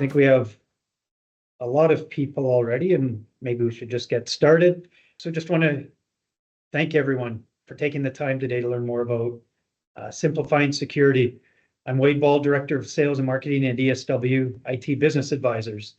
think we have a lot of people already, and maybe we should just get started. So just want to thank everyone for taking the time today to learn more about Simplifying Security. I'm Wade Ball, Director of Sales and Marketing at ESW IT Business Advisors.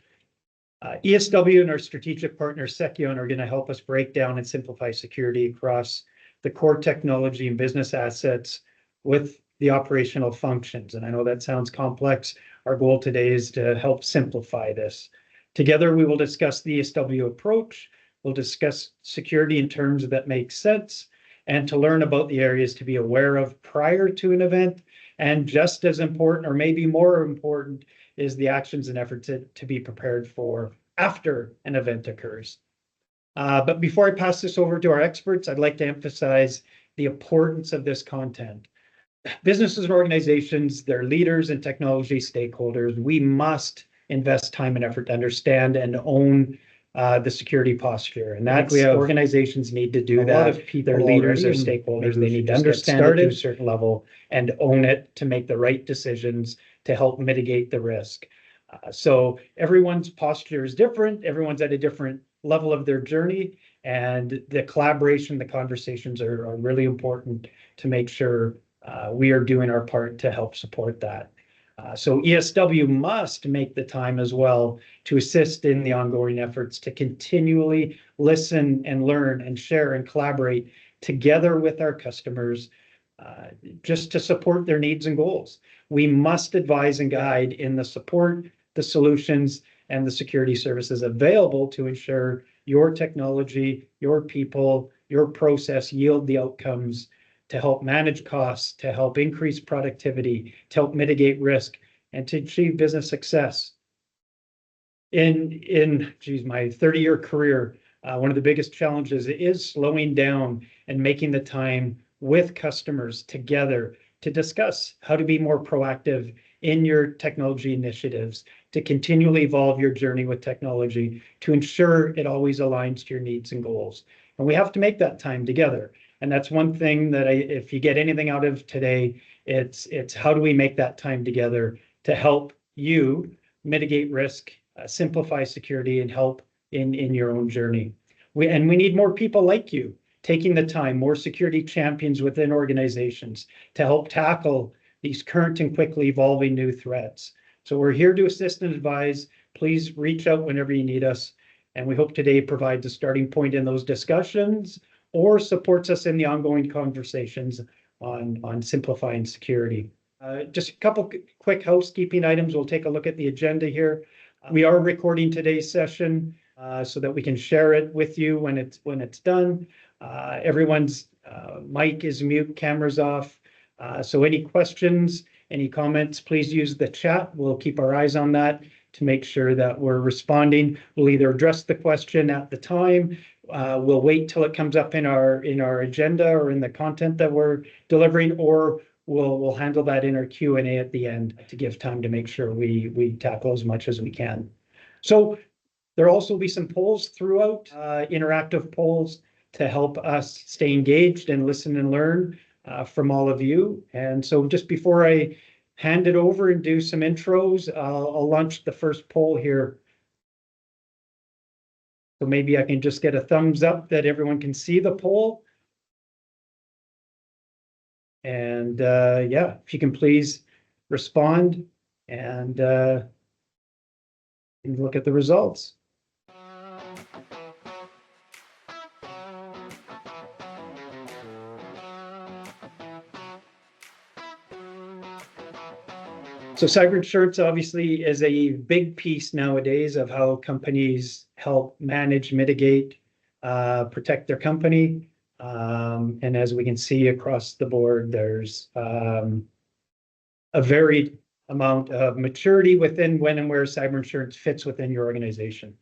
ESW and our strategic partner Sekion are going to help us break down and simplify security across the core technology and business assets with the operational functions. And I know that sounds complex. Our goal today is to help simplify this. Together, we will discuss the ESW approach. We'll discuss security in terms that make sense, and to learn about the areas to be aware of prior to an event. And just as important, or maybe more important, is the actions and efforts to be prepared for after an event occurs. But before I pass this over to our experts, I'd like to emphasize the importance of this content. Businesses and organizations, their leaders and technology stakeholders, we must invest time and effort to understand and own the security posture. And that's organizations need to do that. A lot of people, their leaders, their stakeholders, they need to understand it to a certain level and own it to make the right decisions to help mitigate the risk. So everyone's posture is different. Everyone's at a different level of their journey, and the collaboration, the conversations are really important to make sure we are doing our part to help support that. So ESW must make the time as well to assist in the ongoing efforts to continually listen and learn and share and collaborate together with our customers, just to support their needs and goals. We must advise and guide in the support, the solutions, and the security services available to ensure your technology, your people, your process yield the outcomes to help manage costs, to help increase productivity, to help mitigate risk, and to achieve business success. In my 30-year career, one of the biggest challenges is slowing down and making the time with customers together to discuss how to be more proactive in your technology initiatives, to continually evolve your journey with technology, to ensure it always aligns to your needs and goals. And we have to make that time together. And that's one thing that if you get anything out of today, it's how do we make that time together to help you mitigate risk, simplify security, and help in your own journey. We need more people like you taking the time, more security champions within organizations to help tackle these current and quickly evolving new threats. So we're here to assist and advise. Please reach out whenever you need us. And we hope today provides a starting point in those discussions or supports us in the ongoing conversations on simplifying security. Just a couple quick housekeeping items. We'll take a look at the agenda here. We are recording today's session so that we can share it with you when it's done. Everyone's mic is mute, cameras off. So any questions, any comments, please use the chat. We'll keep our eyes on that to make sure that we're responding. We'll either address the question at the time, we'll wait till it comes up in our agenda or in the content that we're delivering, or we'll handle that in our Q&A at the end to give time to make sure we tackle as much as we can. So there'll also be some polls throughout, interactive polls to help us stay engaged and listen and learn from all of you. And so just before I hand it over and do some intros, I'll launch the first poll here. So maybe I can just get a thumbs up that everyone can see the poll. And yeah, if you can please respond and look at the results. So cyber insurance obviously is a big piece nowadays of how companies help manage, mitigate, protect their company. And as we can see across the board, there's a varied amount of maturity within when and where cyber insurance fits within your organization.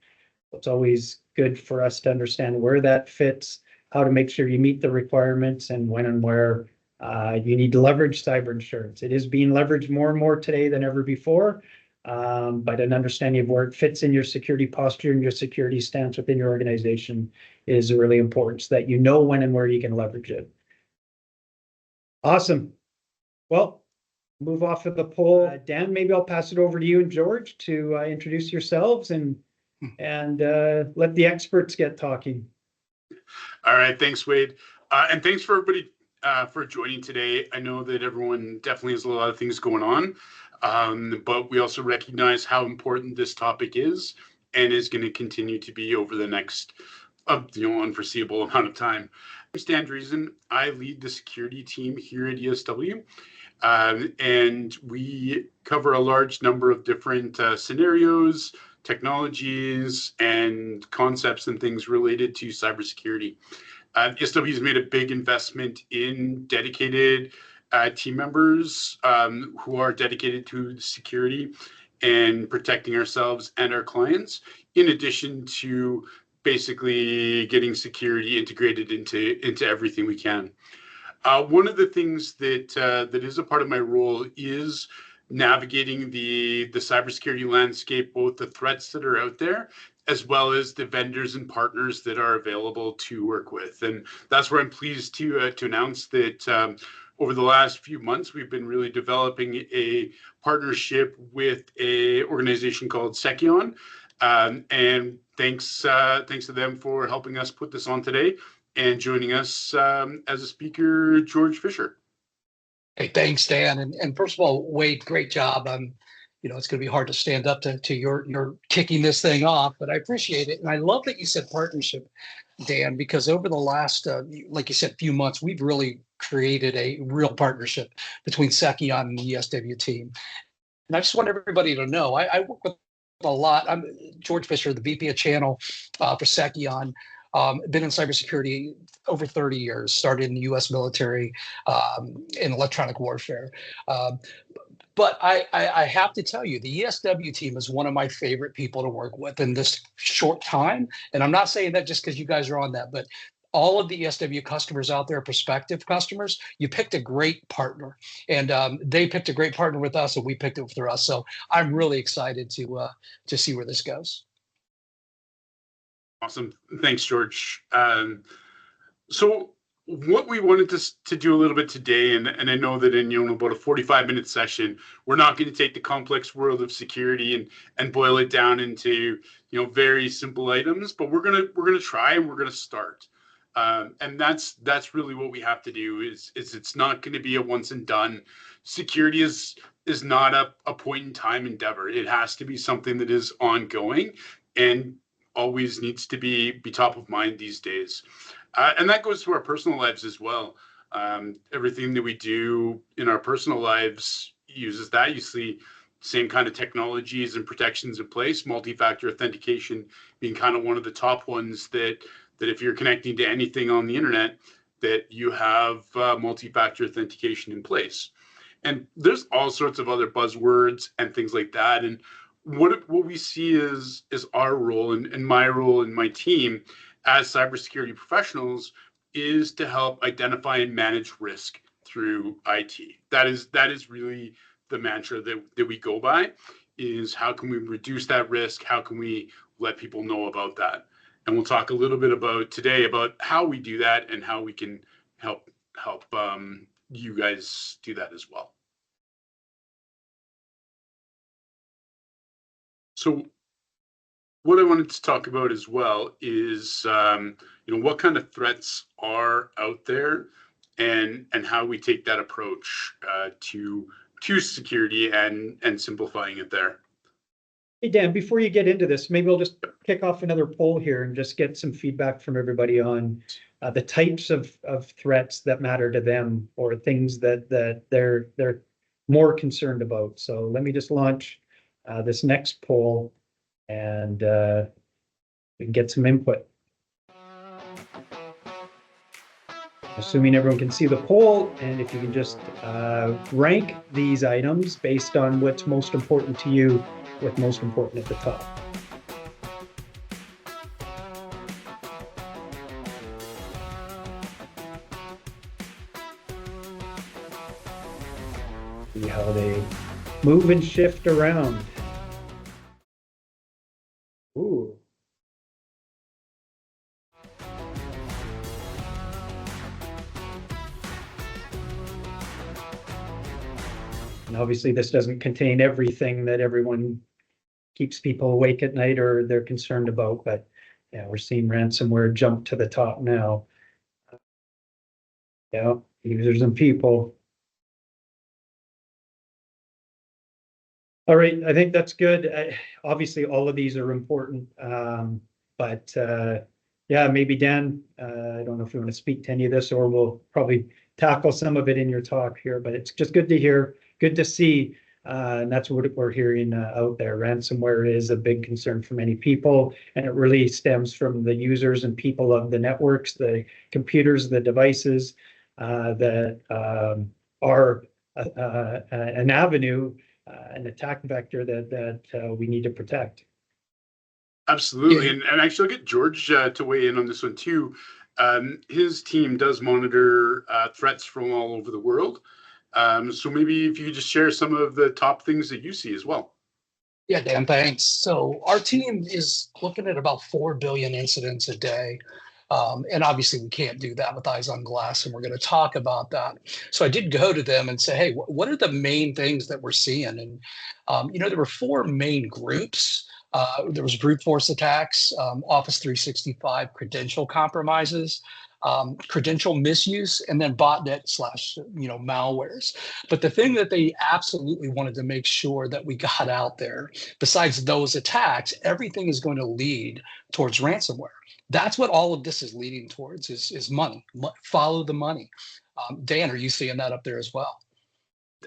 It's always good for us to understand where that fits, how to make sure you meet the requirements, and when and where you need to leverage cyber insurance. It is being leveraged more and more today than ever before, but an understanding of where it fits in your security posture and your security stance within your organization is really important so that you know when and where you can leverage it. Awesome. Well, move off of the poll. Dan, maybe I'll pass it over to you and George to introduce yourselves and let the experts get talking. All right, thanks, Wade. And thanks for everybody for joining today. I know that everyone definitely has a lot of things going on, but we also recognize how important this topic is and is going to continue to be over the next unforeseeable amount of time. I'm Stan Driesen. I lead the security team here at ESW. And we cover a large number of different scenarios, technologies, and concepts and things related to cybersecurity. ESW has made a big investment in dedicated team members who are dedicated to security and protecting ourselves and our clients, in addition to basically getting security integrated into everything we can. One of the things that is a part of my role is navigating the cybersecurity landscape, both the threats that are out there, as well as the vendors and partners that are available to work with. And that's where I'm pleased to announce that over the last few months, we've been really developing a partnership with an organization called Sekion. And thanks to them for helping us put this on today. And joining us as a speaker, George Fisher. Hey, thanks, Dan. And first of all, Wade, great job. It's going to be hard to stand up to your kicking this thing off, but I appreciate it. And I love that you said partnership, Dan, because over the last, like you said, few months, we've really created a real partnership between Sekion and the ESW team. And I just want everybody to know, I work with a lot. I'm George Fisher, the VP of Channel for Sekion. Been in cybersecurity over 30 years, started in the US military in electronic warfare. But I have to tell you, the ESW team is one of my favorite people to work with in this short time. And I'm not saying that just because you guys are on that, but all of the ESW customers out there, prospective customers, you picked a great partner. And they picked a great partner with us, and we picked it for us. So I'm really excited to see where this goes. Awesome. Thanks, George. So what we wanted to do a little bit today, and I know that in about a 45-minute session, we're not going to take the complex world of security and boil it down into very simple items, but we're gonna try and we're gonna start. And that's really what we have to do. Is it's not going to be a once and done. Security is not a point in time endeavor. It has to be something that is ongoing and always needs to be top of mind these days. And that goes to our personal lives as well. Everything that we do in our personal lives uses that. You see same kind of technologies and protections in place, multi-factor authentication being kind of one of the top ones that if you're connecting to anything on the internet, that you have multi-factor authentication in place. And there's all sorts of other buzzwords and things like that. And what we see is our role and my role and my team as cybersecurity professionals is to help identify and manage risk through IT. That is really the mantra that we go by, is how can we reduce that risk? How can we let people know about that? And we'll talk a little bit today about how we do that and how we can help you guys do that as well. So what I wanted to talk about as well is, what kind of threats are out there and how we take that approach to security and simplifying it there. Hey, Dan, before you get into this, maybe I'll just kick off another poll here and just get some feedback from everybody on the types of threats that matter to them or things that they're more concerned about. So let me just launch this next poll and we can get some input. Assuming everyone can see the poll, and if you can just rank these items based on what's most important to you, with most important at the top. See how they move and shift around. Ooh. obviously this doesn't contain everything that everyone keeps people awake at night or they're concerned about, but yeah, we're seeing ransomware jump to the top now. Yeah, users and people. All right, I think that's good. Obviously, all of these are important, but yeah, maybe Dan, I don't know if you want to speak to any of this, or we'll probably tackle some of it in your talk here, but it's just good to hear, good to see, and that's what we're hearing out there. Ransomware is a big concern for many people, and it really stems from the users and people of the networks, the computers, the devices that are an avenue, an attack vector that we need to protect. Absolutely. Yeah. And actually, I'll get George to weigh in on this one too. His team does monitor threats from all over the world. So maybe if you could just share some of the top things that you see as well. Yeah, Dan, thanks. So our team is looking at about 4 billion incidents a day. And obviously we can't do that with eyes on glass, and we're going to talk about that. So I did go to them and say, hey, what are the main things that we're seeing? And, there were 4 main groups. There was brute force attacks, Office 365 credential compromises, credential misuse, and then botnet / malwares. But the thing that they absolutely wanted to make sure that we got out there, besides those attacks, everything is going to lead towards ransomware. That's what all of this is leading towards, is money. Follow the money. Dan, are you seeing that up there as well?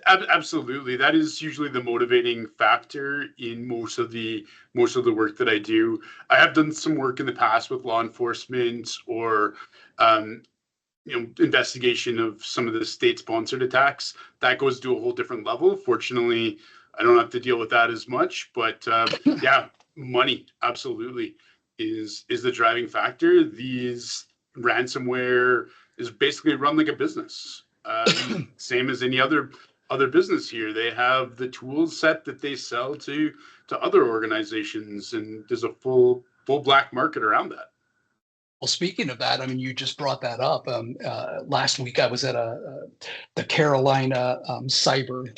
Absolutely, that is usually the motivating factor in most of the work that I do. I have done some work in the past with law enforcement or investigation of some of the state-sponsored attacks. That goes to a whole different level. Fortunately, I don't have to deal with that as much. But yeah, money absolutely is the driving factor. These ransomware is basically run like a business, same as any other business here. They have the tool set that they sell to other organizations, and there's a full black market around that. Well, speaking of that, I mean, you just brought that up. Last week, I was at the Carolina cyber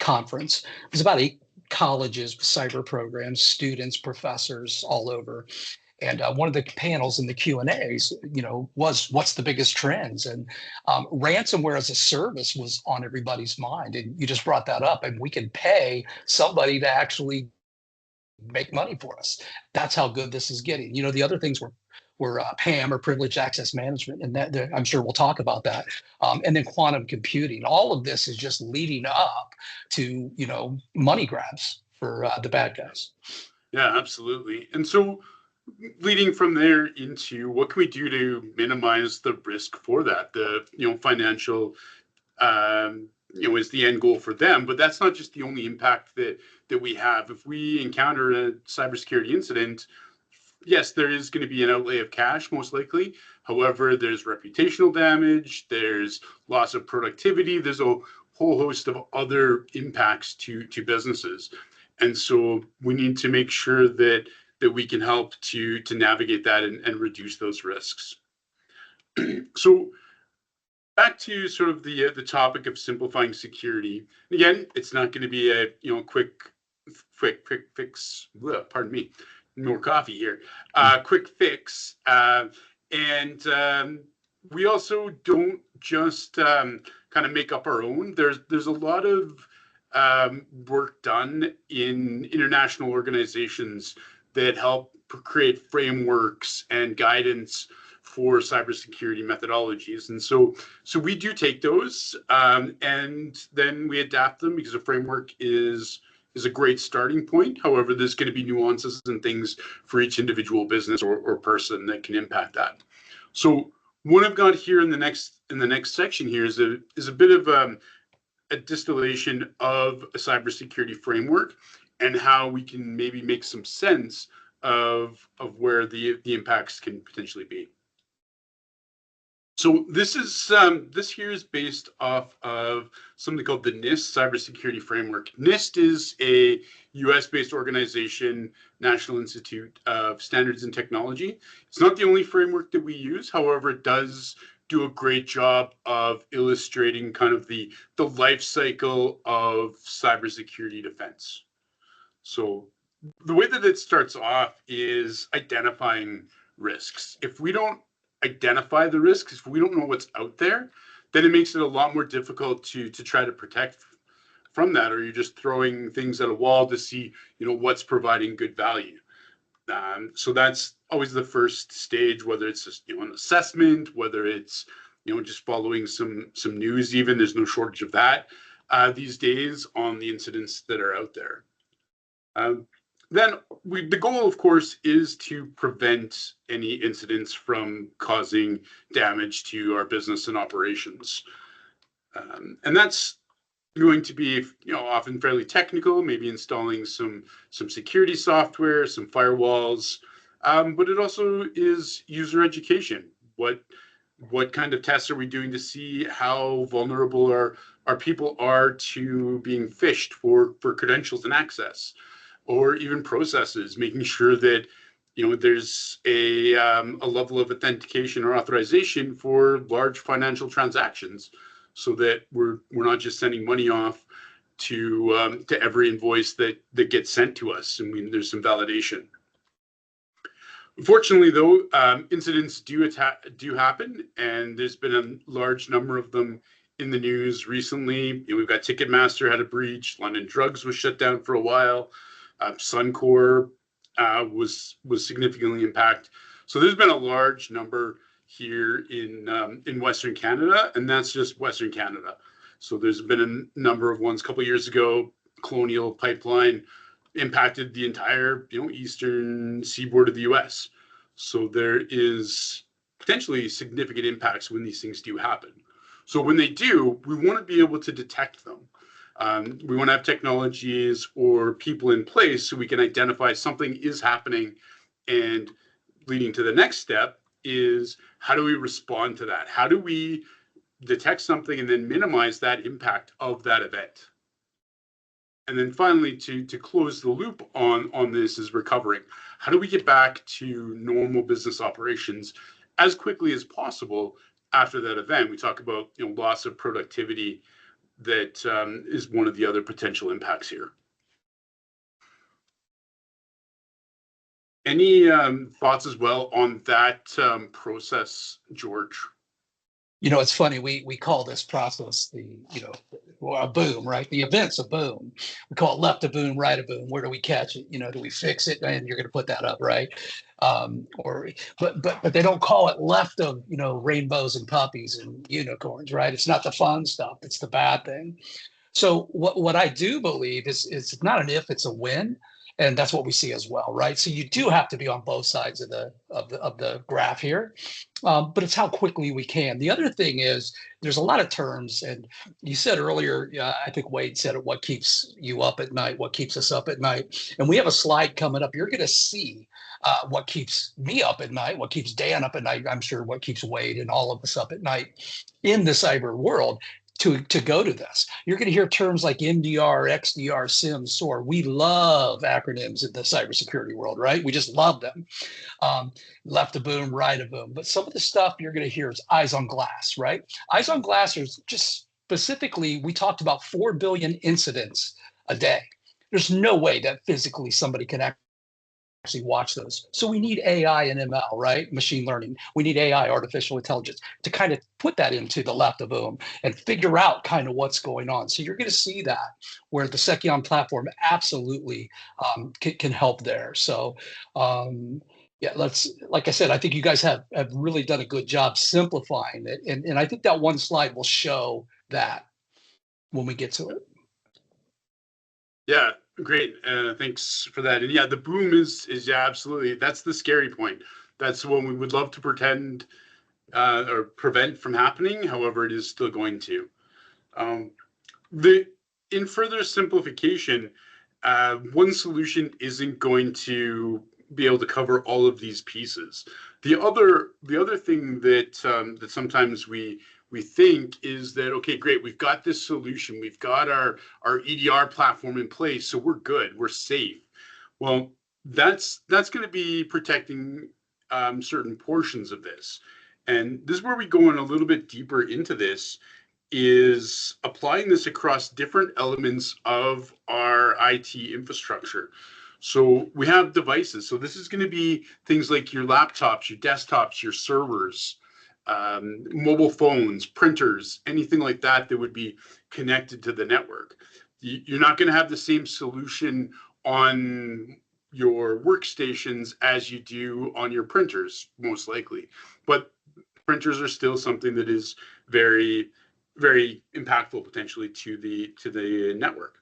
conference. It was about 8 colleges, cyber programs, students, professors all over. And one of the panels in the Q&As, was what's the biggest trends? And ransomware as a service was on everybody's mind. And you just brought that up. And we can pay somebody to actually make money for us. That's how good this is getting. The other things were PAM, or privileged access management, and that I'm sure we'll talk about that. And then quantum computing. All of this is just leading up to money grabs for the bad guys. Yeah, absolutely. And so, leading from there into what can we do to minimize the risk for that? The financial is the end goal for them, but that's not just the only impact that we have. If we encounter a cybersecurity incident, yes, there is going to be an outlay of cash, most likely. However, there's reputational damage, there's loss of productivity, there's a whole host of other impacts to businesses. And so we need to make sure that we can help to navigate that and reduce those risks. So back to sort of the topic of simplifying security. Again, it's not going to be a quick fix. Pardon me, more coffee here. Quick fix, and we also don't just kind of make up our own. There's a lot of work done in international organizations that help create frameworks and guidance for cybersecurity methodologies. And so we do take those and then we adapt them, because a framework is a great starting point. However, there's going to be nuances and things for each individual business or person that can impact that. So what I've got here in the next section here is a bit of a distillation of a cybersecurity framework and how we can maybe make some sense of where the impacts can potentially be. So this here is based off of something called the NIST Cybersecurity Framework. NIST is a US-based organization, National Institute of Standards and Technology. It's not the only framework that we use. However, it does do a great job of illustrating kind of the life cycle of cybersecurity defense. So the way that it starts off is identifying risks. If we don't identify the risks, if we don't know what's out there, then it makes it a lot more difficult to try to protect from that, or you're just throwing things at a wall to see, what's providing good value. So that's always the first stage, whether it's just, an assessment, whether it's, just following some news, even there's no shortage of that these days on the incidents that are out there. Then the goal, of course, is to prevent any incidents from causing damage to our business and operations. And that's going to be, often fairly technical, maybe installing some security software, some firewalls, but it also is user education. What kind of tests are we doing to see how vulnerable our people are to being phished for credentials and access, or even processes, making sure that there's a level of authentication or authorization for large financial transactions, so that we're not just sending money off to every invoice that gets sent to us. I mean, there's some validation. Unfortunately, though, incidents do happen, and there's been a large number of them in the news recently. We've got Ticketmaster had a breach, London Drugs was shut down for a while, Suncor was significantly impacted. So there's been a large number here in Western Canada, and that's just Western Canada. So there's been a number of ones. A couple of years ago, Colonial Pipeline impacted the entire eastern seaboard of the U.S. So there is potentially significant impacts when these things do happen. So when they do, we want to be able to detect them. We want to have technologies or people in place so we can identify something is happening, and leading to the next step is, how do we respond to that? How do we detect something and then minimize that impact of that event? And then finally, to close the loop on this is recovering. How do we get back to normal business operations as quickly as possible after that event? We talk about loss of productivity. That is one of the other potential impacts here. Any thoughts as well on that process, George? It's funny, we call this process a boom, right? The event's a boom. We call it left a boom, right a boom. Where do we catch it? Do we fix it? And you're going to put that up, right? But they don't call it left of, rainbows and puppies and unicorns, right? It's not the fun stuff. It's the bad thing. So what I do believe is it's not an if, it's a when. And that's what we see as well, right? So you do have to be on both sides of the graph here, but it's how quickly we can. The other thing is there's a lot of terms, and you said earlier, I think Wade said it, what keeps you up at night, what keeps us up at night. And we have a slide coming up. You're going to see what keeps me up at night, what keeps Dan up at night. I'm sure what keeps Wade and all of us up at night in the cyber world. To go to this, you're going to hear terms like MDR, XDR, SIM, SOAR. We love acronyms in the cybersecurity world, right? We just love them. Left a boom, right a boom. But some of the stuff you're going to hear is eyes on glass, right? Eyes on glass is just specifically, we talked about 4 billion incidents a day. There's no way that physically somebody can actually watch those. So we need AI and ML, right? Machine learning. We need AI, artificial intelligence, to kind of put that into the left of boom and figure out kind of what's going on. So you're going to see that where the Sekion platform absolutely can help there. So yeah, like I said, I think you guys have really done a good job simplifying it. And I think that one slide will show that when we get to it. Yeah, great. Thanks for that. And yeah, the boom is absolutely, that's the scary point. That's what we would love to pretend or prevent from happening. However, it is still going to. In further simplification, one solution isn't going to be able to cover all of these pieces. The other thing that that sometimes we think is that, okay, great, we've got this solution, we've got our EDR platform in place, so we're good, we're safe. Well, that's going to be protecting certain portions of this. And this is where we go in a little bit deeper into this, is applying this across different elements of our IT infrastructure. So we have devices. So this is going to be things like your laptops, your desktops, your servers, mobile phones, printers, anything like that that would be connected to the network. You're not going to have the same solution on your workstations as you do on your printers, most likely. But printers are still something that is very, very impactful potentially to the network.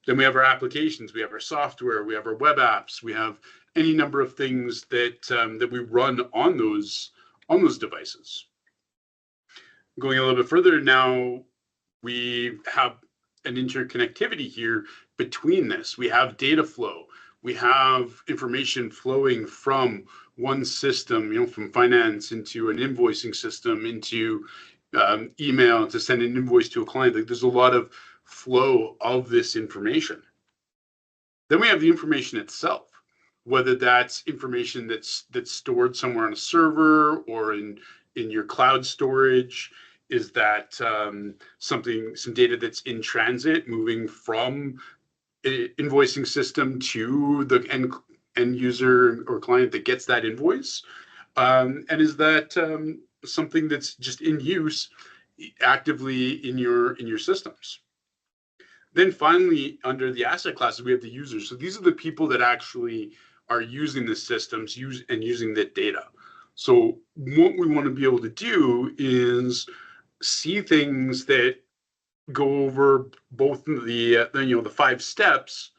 Then we have our applications, we have our software, we have our web apps, we have any number of things that that we run on those devices. Going a little bit further now, we have an interconnectivity here between this. We have data flow. We have information flowing from one system, from finance into an invoicing system, into email to send an invoice to a client. Like, there's a lot of flow of this information. Then we have the information itself, whether that's information that's stored somewhere on a server or in your cloud storage. Is that some data that's in transit, moving from an invoicing system to the end user or client that gets that invoice? And is that something that's just in use actively in your systems? Then finally, under the asset classes, we have the users. So these are the people that actually are using the systems, using the data. So what we want to be able to do is see things that go over both the 5 steps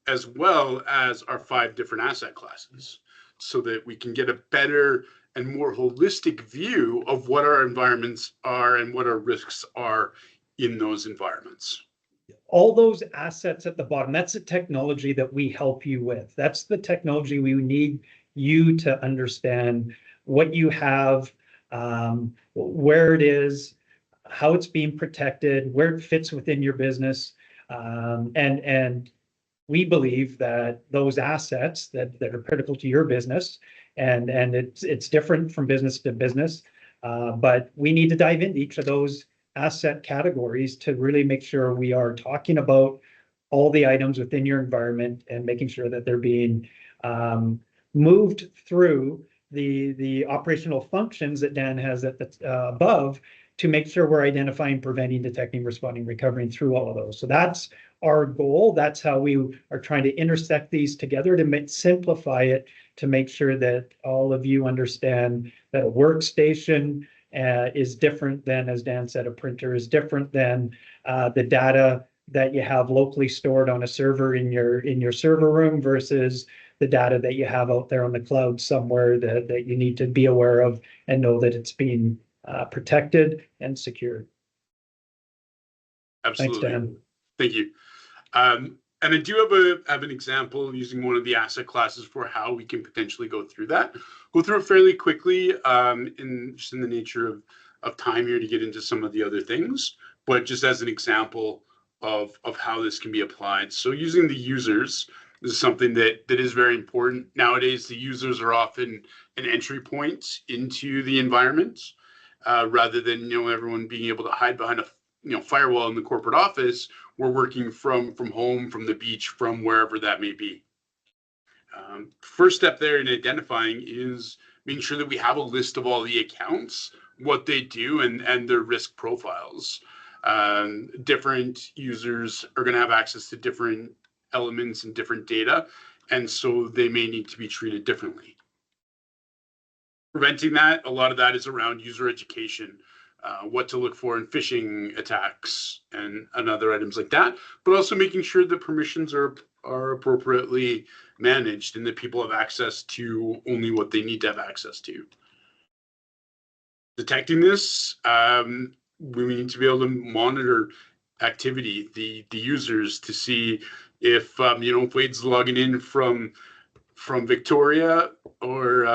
as well as our 5 different asset classes, so that we can get a better and more holistic view of what our environments are and what our risks are in those environments. All those assets at the bottom, that's the technology that we help you with. That's the technology we need you to understand what you have, where it is, how it's being protected, where it fits within your business. And we believe that those assets that are critical to your business, and it's different from business to business, but we need to dive into each of those asset categories to really make sure we are talking about all the items within your environment and making sure that they're being moved through the operational functions that Dan has at the above, to make sure we're identifying, preventing, detecting, responding, recovering through all of those. So that's our goal. That's how we are trying to intersect these together to simplify it, to make sure that all of you understand that a workstation is different than, as Dan said, a printer is different than the data that you have locally stored on a server in your server room versus the data that you have out there on the cloud somewhere that you need to be aware of and know that it's being protected and secured. Absolutely. Thanks, Dan. Thank you. And I do have an example using one of the asset classes for how we can potentially go through that. Go through it fairly quickly, in the nature of time here to get into some of the other things, but just as an example of how this can be applied. So using the users, this is something that is very important. Nowadays, the users are often an entry point into the environment, rather than everyone being able to hide behind a firewall in the corporate office. We're working from home, from the beach, from wherever that may be. First step there in identifying is making sure that we have a list of all the accounts, what they do, and their risk profiles. Different users are going to have access to different elements and different data, and so they may need to be treated differently. Preventing that, a lot of that is around user education. What to look for in phishing attacks and other items like that, but also making sure that permissions are appropriately managed and that people have access to only what they need to have access to. Detecting this, we need to be able to monitor activity, the users, to see if if Wade's logging in from Victoria, or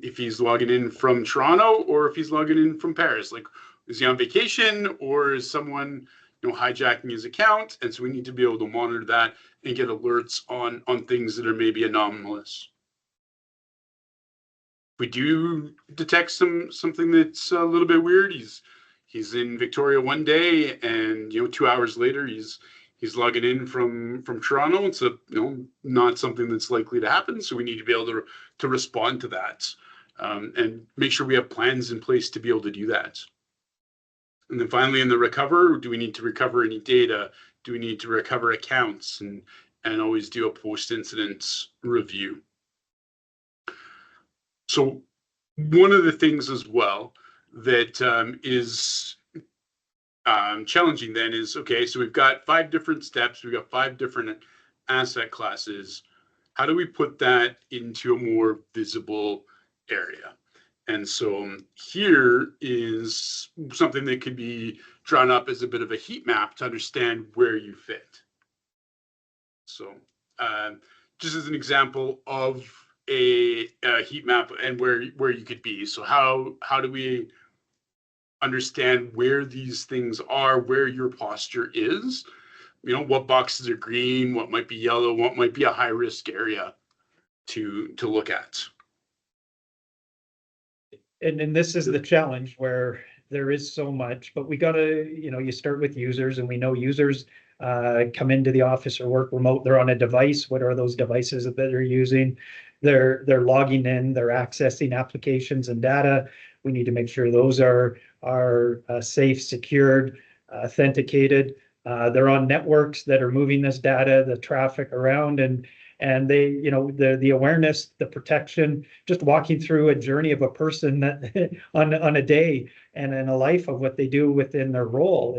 if he's logging in from Toronto, or if he's logging in from Paris. Like, is he on vacation, or is someone hijacking his account? And so we need to be able to monitor that and get alerts on things that are maybe anomalous. we do detect something that's a little bit weird, he's in Victoria one day, and 2 hours later he's logging in from Toronto. It's not something that's likely to happen. So we need to be able to respond to that, and make sure we have plans in place to be able to do that. And then finally, in the recover, do we need to recover any data? Do we need to recover accounts, and always do a post-incident review? So one of the things as well that is challenging then is, okay, so we've got 5 different steps, we've got 5 different asset classes. How do we put that into a more visible area? And so here is something that could be drawn up as a bit of a heat map to understand where you fit. So just as an example of a heat map and where you could be. So how do we understand where these things are, where your posture is? What boxes are green, what might be yellow, what might be a high risk area to look at. And this is the challenge where there is so much, but we gotta, you start with users, and we know users come into the office or work remote. They're on a device. What are those devices that they're using? They're logging in, they're accessing applications and data. We need to make sure those are safe, secured, authenticated. They're on networks that are moving this data, the traffic around, and they, the awareness, the protection, just walking through a journey of a person that on a day and in a life of what they do within their role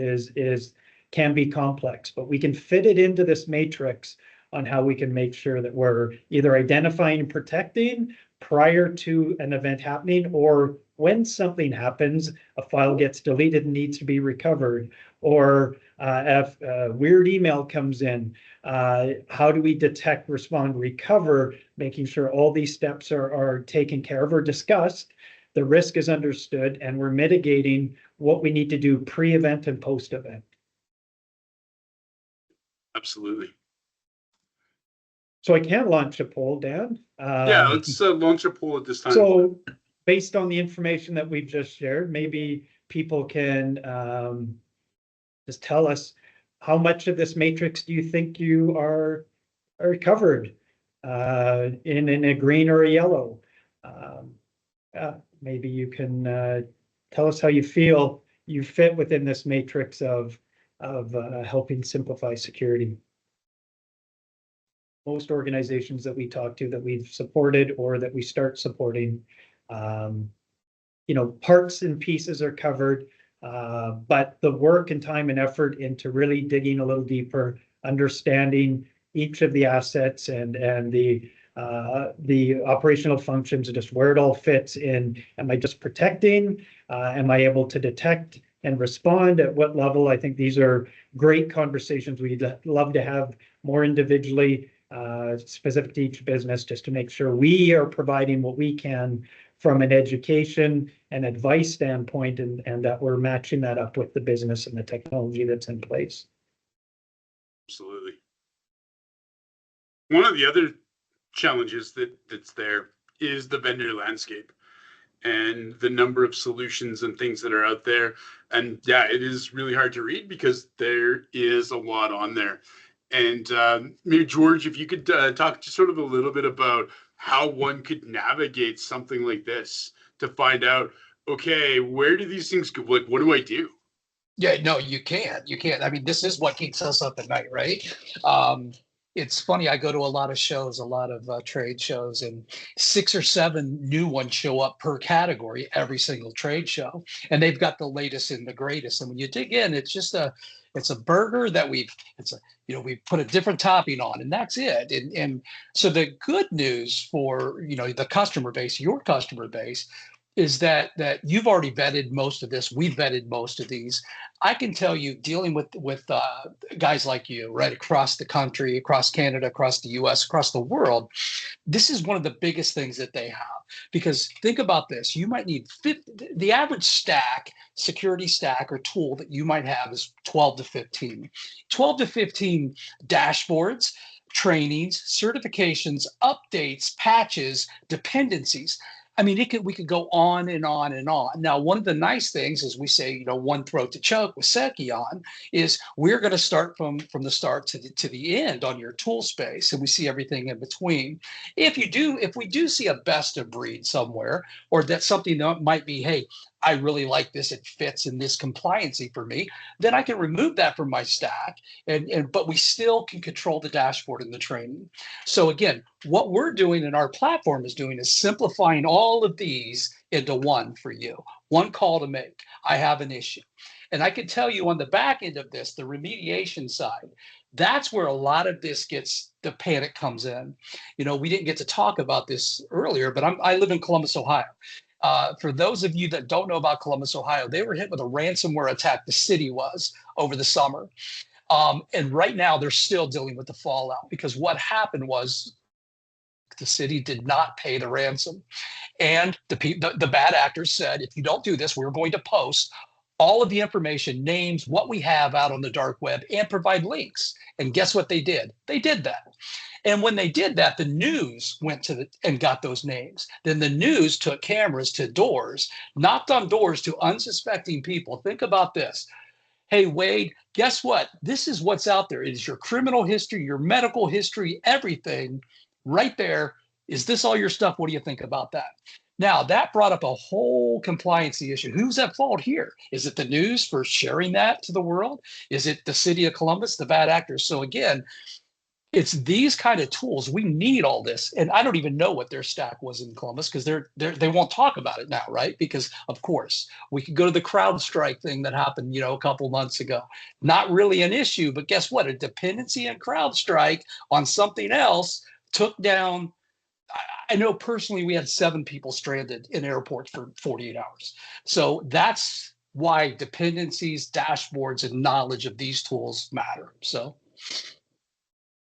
can be complex, but we can fit it into this matrix on how we can make sure that we're either identifying and protecting prior to an event happening, or when something happens, a file gets deleted and needs to be recovered, or if a weird email comes in, how do we detect, respond, recover, making sure all these steps are taken care of or discussed, the risk is understood, and we're mitigating what we need to do pre-event and post-event. Absolutely. So I can launch a poll, Dan. Yeah, let's launch a poll at this time. So based on the information that we've just shared, maybe people can just tell us how much of this matrix do you think you are covered in a green or a yellow? Maybe you can tell us how you feel you fit within this matrix of helping simplify security. Most organizations that we talk to, that we've supported or that we start supporting, parts and pieces are covered, but the work and time and effort into really digging a little deeper, understanding each of the assets and the operational functions, just where it all fits in. Am I just protecting? Am I able to detect and respond? At what level? I think these are great conversations we'd love to have more individually, specific to each business, just to make sure we are providing what we can from an education and advice standpoint, and that we're matching that up with the business and the technology that's in place. Absolutely. One of the other challenges that's there is the vendor landscape and the number of solutions and things that are out there. And yeah, it is really hard to read because there is a lot on there. And maybe George, if you could talk just sort of a little bit about how one could navigate something like this to find out, okay, where do these things go? Like, what do I do? Yeah, no, you can't. You can't. I mean, this is what keeps us up at night, right? It's funny. I go to a lot of shows, a lot of trade shows, and 6 or 7 new ones show up per category every single trade show, and they've got the latest and the greatest. And when you dig in, it's just it's a burger that we put a different topping on, and that's it. And so the good news for the customer base, your customer base, is that you've already vetted most of this. We've vetted most of these. I can tell you, dealing with guys like you, right, across the country, across Canada, across the US, across the world, this is one of the biggest things that they have. Because think about this, you might need the average security stack or tool that you might have is 12 to 15. 12 to 15 dashboards, trainings, certifications, updates, patches, dependencies. I mean, we could go on and on and on. Now, one of the nice things is we say, one throat to choke with Sekion is we're going to start from the start to the end on your tool space, and we see everything in between. If we do see a best of breed somewhere, or that something that might be, hey, I really like this, it fits in this compliancy for me, then I can remove that from my stack, but we still can control the dashboard and the training. So again, what we're doing and our platform is doing is simplifying all of these into one for you, one call to make. I have an issue. And I can tell you on the back end of this, the remediation side, that's where a lot of this the panic comes in. We didn't get to talk about this earlier, but I live in Columbus, Ohio. For those of you that don't know about Columbus, Ohio, they were hit with a ransomware attack, the city was, over the summer. And right now they're still dealing with the fallout, because what happened was the city did not pay the ransom. And the bad actors said, if you don't do this, we're going to post all of the information, names, what we have out on the dark web, and provide links. And guess what they did? They did that. And when they did that, the news went and got those names. Then the news took cameras to doors, knocked on doors to unsuspecting people. Think about this. Hey, Wade, guess what? This is what's out there. It is your criminal history, your medical history, everything right there. Is this all your stuff? What do you think about that? Now, that brought up a whole compliancy issue. Who's at fault here? Is it the news for sharing that to the world? Is it the city of Columbus, the bad actors? So again, it's these kind of tools. We need all this. And I don't even know what their stack was in Columbus, because they won't talk about it now, right? Because of course we could go to the CrowdStrike thing that happened, a couple months ago. Not really an issue, but guess what? A dependency in CrowdStrike on something else took down. I know personally we had 7 people stranded in airports for 48 hours. So that's why dependencies, dashboards, and knowledge of these tools matter. So.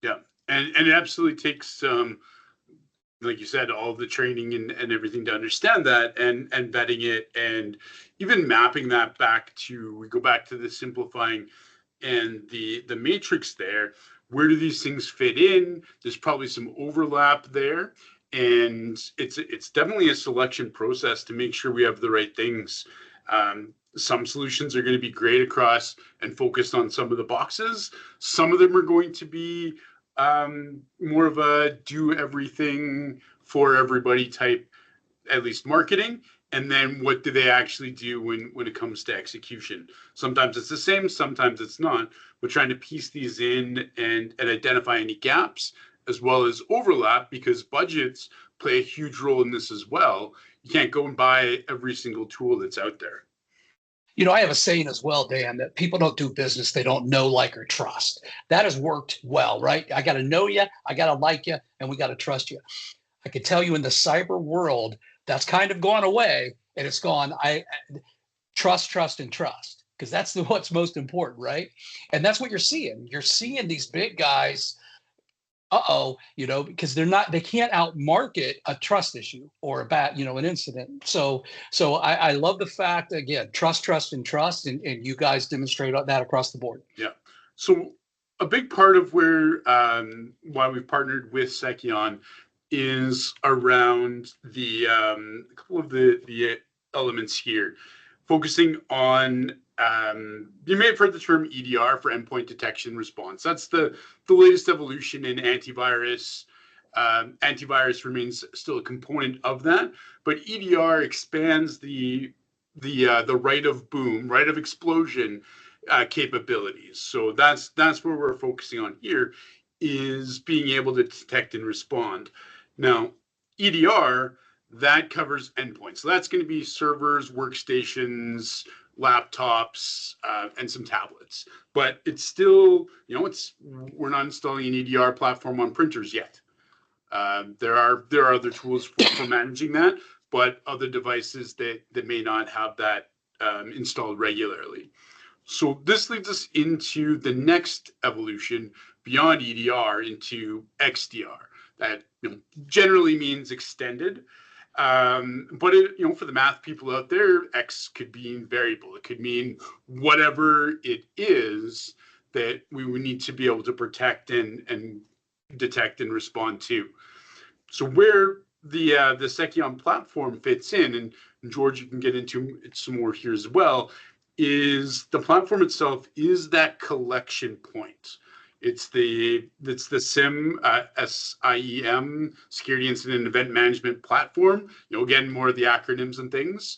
Yeah, and it absolutely takes, like you said, all the training and everything to understand that, and vetting it, and even mapping that back to, we go back to the simplifying and the matrix there. Where do these things fit in? There's probably some overlap there, and it's definitely a selection process to make sure we have the right things. Some solutions are going to be great across and focused on some of the boxes. Some of them are going to be more of a do everything for everybody type, at least marketing. And then what do they actually do when it comes to execution? Sometimes it's the same, sometimes it's not. But trying to piece these in and identify any gaps as well as overlap, because budgets play a huge role in this as well. You can't go and buy every single tool that's out there. I have a saying as well, Dan, that people don't do business they don't know, like, or trust. That has worked well, right? I got to know you, I got to like you, and we got to trust you. I can tell you in the cyber world, that's kind of gone away, and it's gone. Trust, and trust, because that's what's most important, right? And that's what you're seeing. You're seeing these big guys, because they can't outmarket a trust issue or an incident. So I love the fact, again, trust, and trust, and you guys demonstrate that across the board. Yeah. So a big part of why we've partnered with Sekion is around the couple of the elements here, focusing on, you may have heard the term EDR, for endpoint detection response. That's the latest evolution in antivirus. Antivirus remains still a component of that, but EDR expands the right of boom, right of explosion capabilities. So that's where we're focusing on here, is being able to detect and respond. Now, EDR, that covers endpoints. So that's going to be servers, workstations, laptops, and some tablets. But it's still, we're not installing an EDR platform on printers yet. There are other tools for managing that, but other devices that may not have that installed regularly. So this leads us into the next evolution beyond EDR into XDR. That generally means extended. But for the math people out there, X could mean variable. It could mean whatever it is that we would need to be able to protect and detect and respond to. So where the Sekion platform fits in, and George, you can get into it some more here as well, is the platform itself is that collection point. It's the SIM, SIEM, Security Incident and Event Management Platform. Again, more of the acronyms and things.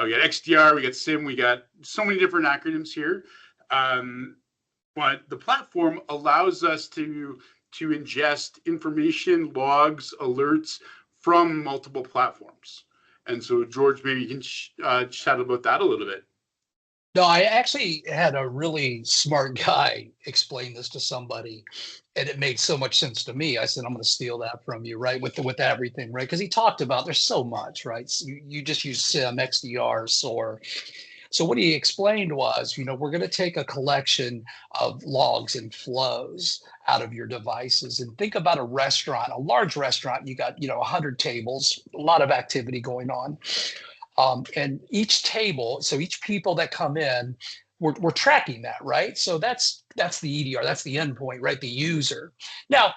We got XDR, we got SIM, we got so many different acronyms here. But the platform allows us to ingest information, logs, alerts from multiple platforms. And so, George, maybe you can chat about that a little bit. No, I actually had a really smart guy explain this to somebody, and it made so much sense to me. I said, I'm going to steal that from you, right? With everything, right? Because he talked about there's so much, right? So you just use SIM, XDR, SOAR. So what he explained was, we're going to take a collection of logs and flows out of your devices, and think about a restaurant, a large restaurant. You got, 100 tables, a lot of activity going on. And each table, so each people that come in, we're tracking that, right? So that's the EDR, that's the endpoint, right? The user. Now,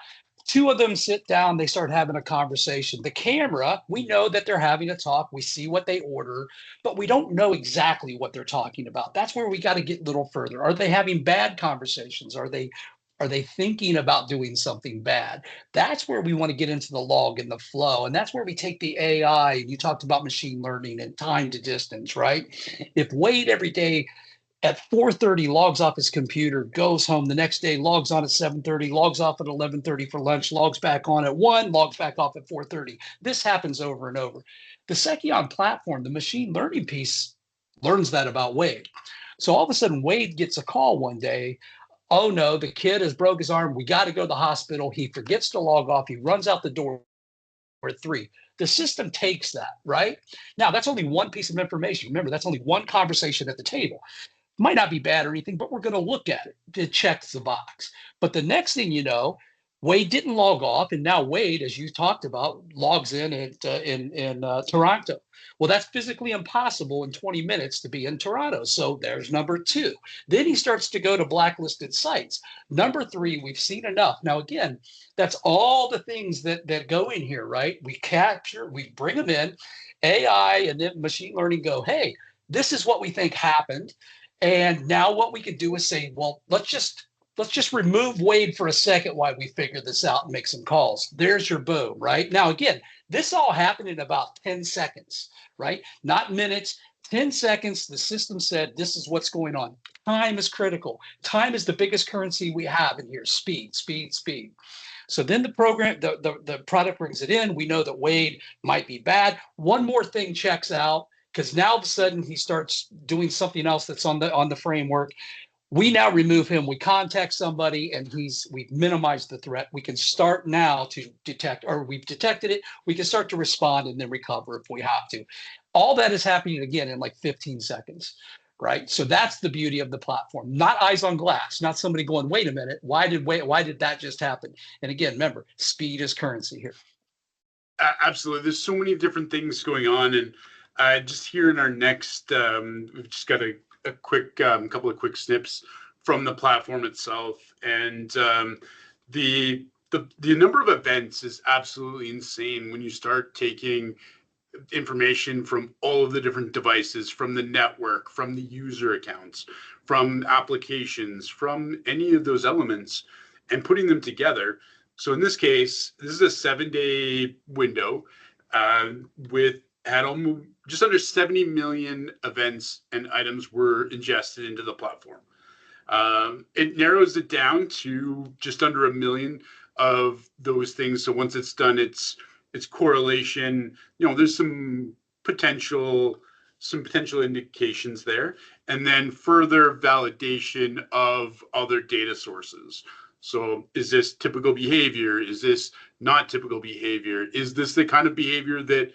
two of them sit down, they start having a conversation. The camera, we know that they're having a talk, we see what they order, but we don't know exactly what they're talking about. That's where we got to get a little further. Are they having bad conversations? Are they thinking about doing something bad? That's where we want to get into the log and the flow. And that's where we take the AI. You talked about machine learning and time to distance, right? If Wade every day at 4:30 logs off his computer, goes home the next day, logs on at 7:30, logs off at 11:30 for lunch, logs back on at 1, logs back off at 4:30. This happens over and over. The Sekion platform, the machine learning piece, learns that about Wade. So all of a sudden, Wade gets a call one day. Oh no, the kid has broke his arm. We got to go to the hospital. He forgets to log off. He runs out the door at 3. The system takes that, right? Now, that's only one piece of information. Remember, that's only one conversation at the table. Might not be bad or anything, but we're going to look at it. It checks the box. But the next thing you know, Wade didn't log off, and now Wade, as you talked about, logs in in Toronto. Well, that's physically impossible in 20 minutes to be in Toronto. So there's number 2. Then he starts to go to blacklisted sites. Number 3, we've seen enough. Now, again, that's all the things that go in here, right? We capture, we bring them in, AI and then machine learning go, hey, this is what we think happened. And now what we could do is say, well, let's just remove Wade for a second while we figure this out and make some calls. There's your boom, right? Now, again, this all happened in about 10 seconds, right? Not minutes, 10 seconds. The system said, this is what's going on. Time is critical. Time is the biggest currency we have in here. Speed, speed, speed. So then the program, the product brings it in. We know that Wade might be bad. One more thing checks out, because now all of a sudden he starts doing something else that's on the framework. We now remove him. We contact somebody, and we've minimized the threat. We can start now to detect, or we've detected it. We can start to respond and then recover if we have to. All that is happening again in like 15 seconds, right? So that's the beauty of the platform. Not eyes on glass. Not somebody going, wait a minute, why did that just happen? And again, remember, speed is currency here. Absolutely. There's so many different things going on, and just here in our next, we've just got a quick couple of quick snips from the platform itself, and the number of events is absolutely insane when you start taking information from all of the different devices, from the network, from the user accounts, from applications, from any of those elements, and putting them together. So in this case, this is a 7-day window with had almost just under 70 million events and items were ingested into the platform. It narrows it down to just under 1 million of those things. So once it's done, its correlation, there's some potential indications there, and then further validation of other data sources. So is this typical behavior? Is this not typical behavior? Is this the kind of behavior that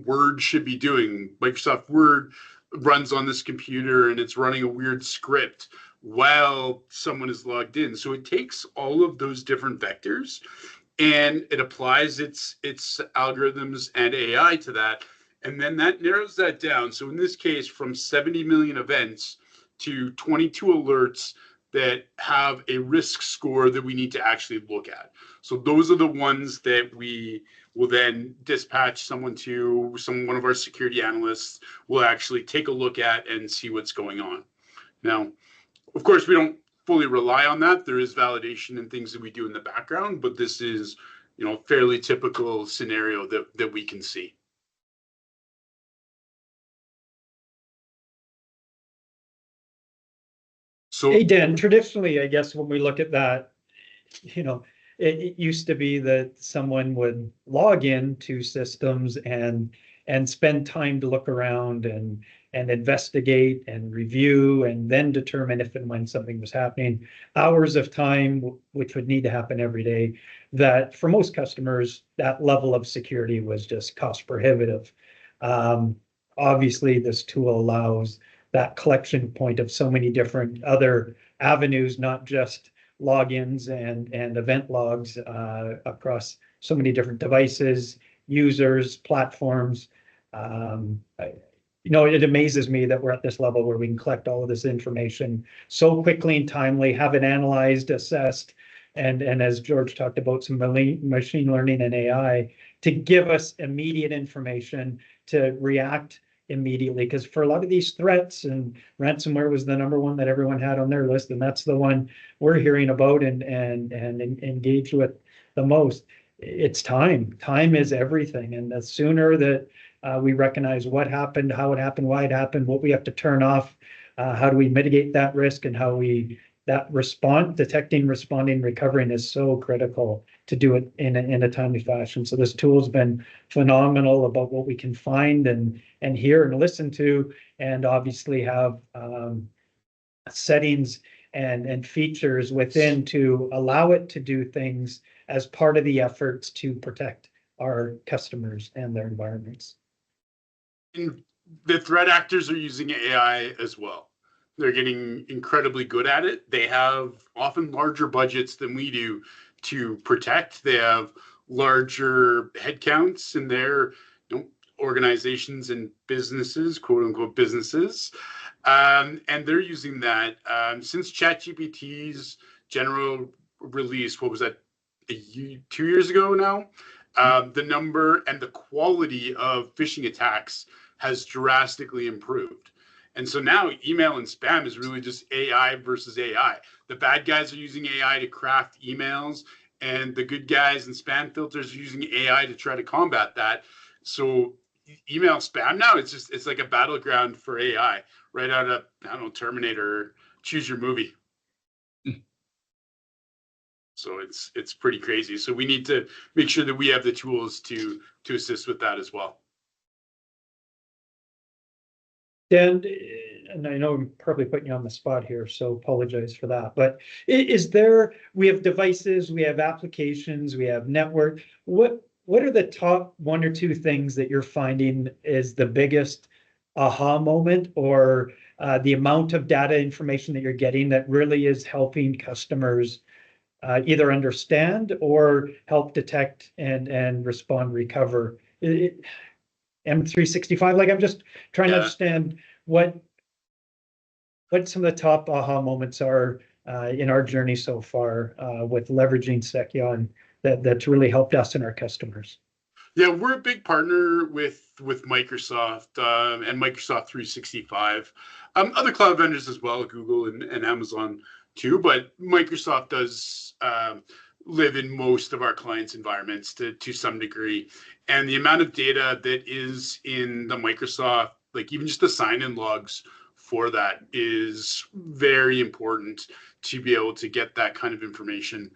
Word should be doing? Microsoft Word runs on this computer and it's running a weird script while someone is logged in. So it takes all of those different vectors and it applies its algorithms and AI to that. And then that narrows that down. So in this case, from 70 million events to 22 alerts that have a risk score that we need to actually look at. So those are the ones that we We'll then dispatch someone to one of our security analysts will actually take a look at and see what's going on. Now, of course, we don't fully rely on that. There is validation and things that we do in the background, but this is, a fairly typical scenario that we can see. So, Hey, Dan, traditionally, I guess when we look at that, it used to be that someone would log in to systems and spend time to look around and investigate and review and then determine if and when something was happening. Hours of time, which would need to happen every day, that for most customers, that level of security was just cost prohibitive. Obviously, this tool allows that collection point of so many different other avenues, not just logins and event logs across so many different devices, users, platforms. It amazes me that we're at this level where we can collect all of this information so quickly and timely, have it analyzed, assessed, and as George talked about, some machine learning and AI to give us immediate information to react immediately. Because for a lot of these threats, and ransomware was the number one that everyone had on their list, and that's the one we're hearing about and engage with the most. It's time. Time is everything, and the sooner that we recognize what happened, how it happened, why it happened, what we have to turn off, how do we mitigate that risk, and how we detecting, responding, recovering is so critical to do it in a timely fashion. So this tool's been phenomenal about what we can find and hear and listen to, and obviously have settings and features within to allow it to do things as part of the efforts to protect our customers and their environments. And the threat actors are using AI as well. They're getting incredibly good at it. They have often larger budgets than we do to protect. They have larger headcounts in their organizations and businesses, quote unquote businesses. And they're using that since ChatGPT's general release, what was that, 2 years ago now? The number and the quality of phishing attacks has drastically improved. And so now email and spam is really just AI versus AI. The bad guys are using AI to craft emails, and the good guys and spam filters are using AI to try to combat that. So email spam now, it's like a battleground for AI, right out of, I don't know, Terminator, choose your movie. So it's pretty crazy. So we need to make sure that we have the tools to assist with that as well. Dan, and I know I'm probably putting you on the spot here, so apologize for that. But we have devices, we have applications, we have network. What are the top one or two things that you're finding is the biggest aha moment, or the amount of data information that you're getting that really is helping customers either understand or help detect and respond, recover? M365, like I'm just trying to understand what some of the top aha moments are in our journey so far with leveraging Sekion that's really helped us and our customers. Yeah, we're a big partner with Microsoft and Microsoft 365. Other cloud vendors as well, Google and Amazon too, but Microsoft does live in most of our clients' environments to some degree. And the amount of data that is in the Microsoft, like even just the sign-in logs for that, is very important to be able to get that kind of information.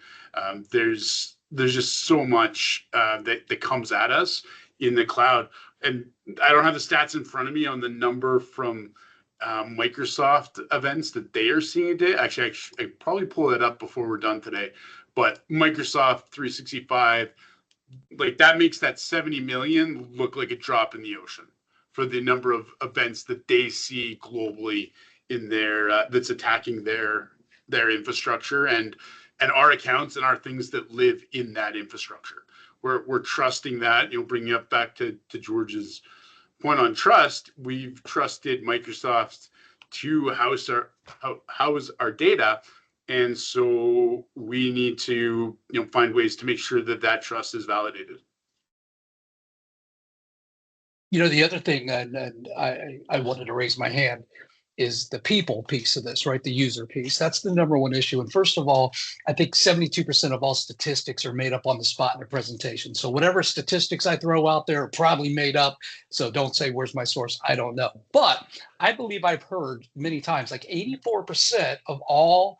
There's just so much that comes at us in the cloud. And I don't have the stats in front of me on the number from Microsoft events that they are seeing today. Actually, I probably pull it up before we're done today. But Microsoft 365, like that makes that 70 million look like a drop in the ocean for the number of events that they see globally in their that's attacking their infrastructure and our accounts and our things that live in that infrastructure. We're trusting that, bringing up back to George's point on trust. We've trusted Microsoft to house our data. And so we need to find ways to make sure that trust is validated. The other thing, and I wanted to raise my hand, is the people piece of this, right? The user piece. That's the number one issue. And first of all, I think 72% of all statistics are made up on the spot in a presentation. So whatever statistics I throw out there are probably made up. So don't say, where's my source? I don't know. But I believe I've heard many times, like 84% of all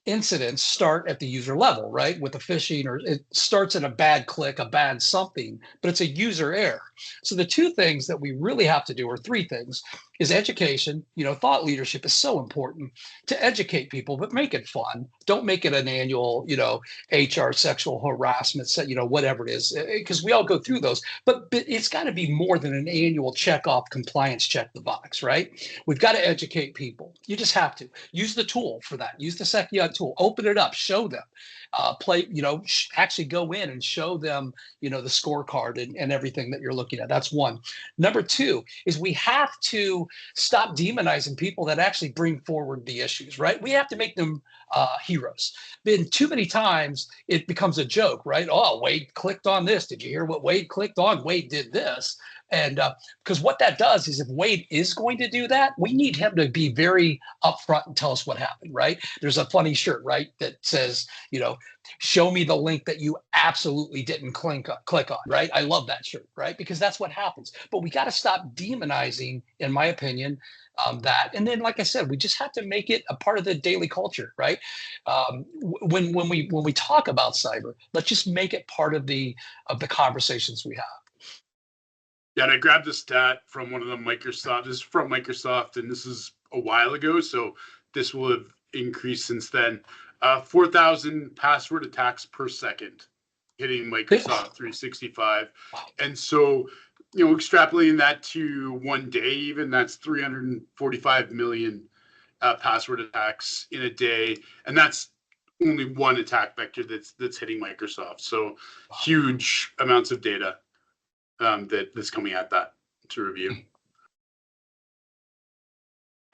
incidents start at the user level, right? With a phishing, or it starts in a bad click, a bad something, but it's a user error. So the two things that we really have to do, or three things, is education. Thought leadership is so important to educate people, but make it fun. Don't make it an annual, HR sexual harassment, whatever it is, because we all go through those. But it's got to be more than an annual check off compliance, check the box, right? We've got to educate people. You just have to use the tool for that. Use the Sekion tool. Open it up. Show them. Actually go in and show them, the scorecard and everything that you're looking at. That's one. Number two is we have to stop demonizing people that actually bring forward the issues, right? We have to make them heroes. Then too many times it becomes a joke, right? Oh, Wade clicked on this. Did you hear what Wade clicked on? Wade did this. And because what that does is, if Wade is going to do that, we need him to be very upfront and tell us what happened, right? There's a funny shirt, right, that says, show me the link that you absolutely didn't click on, right? I love that shirt, right? Because that's what happens. But we got to stop demonizing, in my opinion, that. And then, like I said, we just have to make it a part of the daily culture, right? When we talk about cyber, let's just make it part of the conversations we have. Yeah, and I grabbed the stat from one of the Microsoft. This is from Microsoft, and this is a while ago, so this will have increased since then. 4,000 password attacks per second hitting Microsoft 365. And so, extrapolating that to one day, even, that's 345 million password attacks in a day. And that's only one attack vector that's hitting Microsoft. So huge amounts of data that's coming at that to review.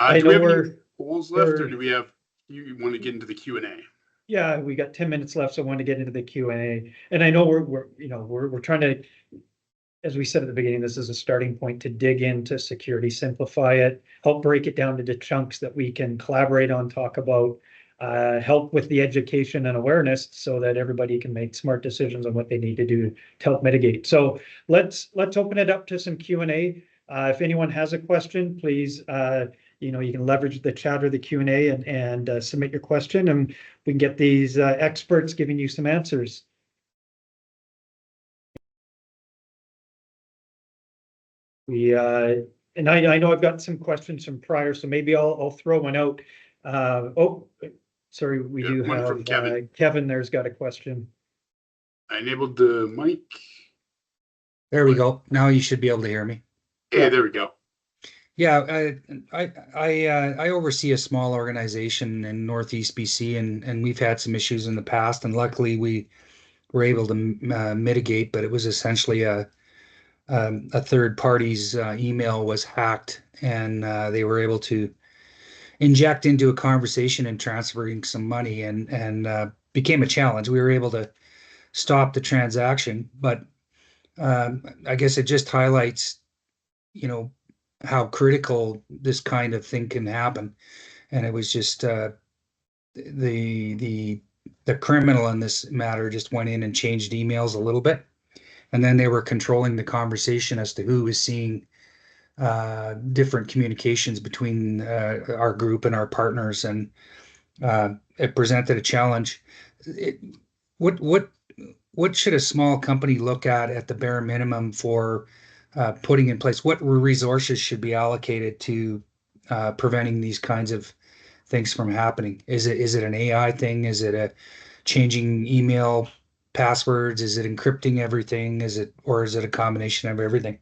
Do we have any polls left, or do we have, you want to get into the Q&A? Yeah, we got 10 minutes left, so I want to get into the Q&A. And I know we're trying to, as we said at the beginning, this is a starting point to dig into security, simplify it, help break it down into chunks that we can collaborate on, talk about, help with the education and awareness so that everybody can make smart decisions on what they need to do to help mitigate. So let's open it up to some Q&A. If anyone has a question, please, you can leverage the chat or the Q&A and submit your question, and we can get these experts giving you some answers. And I know I've got some questions from prior, so maybe I'll throw one out. Sorry, we do have from Kevin. Kevin there's got a question. I enabled the mic. There we go. Now you should be able to hear me. Hey, there we go. Yeah, I oversee a small organization in Northeast BC, and we've had some issues in the past, and luckily we were able to mitigate. But it was essentially a third party's email was hacked, and they were able to inject into a conversation and transferring some money, and became a challenge. We were able to stop the transaction, but I guess it just highlights, how critical this kind of thing can happen. And it was just the criminal in this matter just went in and changed emails a little bit, and then they were controlling the conversation as to who was seeing different communications between our group and our partners, and it presented a challenge. What should a small company look at the bare minimum for putting in place? What resources should be allocated to preventing these kinds of things from happening? Is it an AI thing? Is it a changing email passwords? Is it encrypting everything? Or is it a combination of everything?